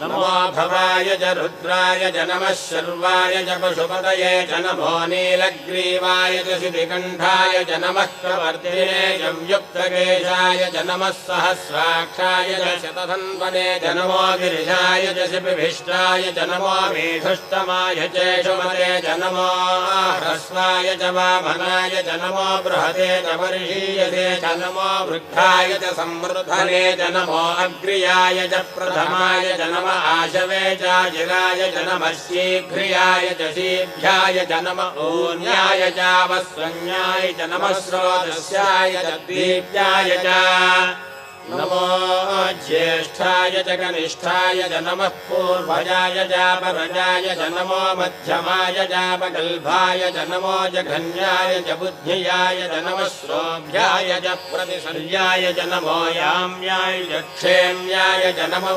नमो भवाय च रुद्राय च नमः शर्वाय च पशुपतये च नमो नीलग्रीवाय च शितिकण्ठाय च नमः प्रवर्तिने च युक्तकेशाय च नमः सहस्राक्षाय च शतधन्वने च नमो गिरिशाय च शिपिभिष्टाय च नमो मेधुष्टमाय च शुमते च नमो ह्रस्वाय च वामनाय च नमो बृहते च वर्षीयसे च नमो वृद्धाय च संवृद्धने च नमो अग्र्याय च प्रथमाय च नमः आशवे च जिराय च नमः शीघ्रियाय च शीघ्राय च नमः ऊन्याय च वस्वन्याय च नमः स्रोतस्याय च दीप्याय च नमो ज्येष्ठाय च कनिष्ठाय च नमः पूर्वजाय च परजाय च नमो मध्यमाय च पगल्भाय च नमो जघन्याय च बुद्ध्याय च नमः श्रोभ्याय च प्रतिशल्याय च नमो याम्याय च क्षेम्याय च नमो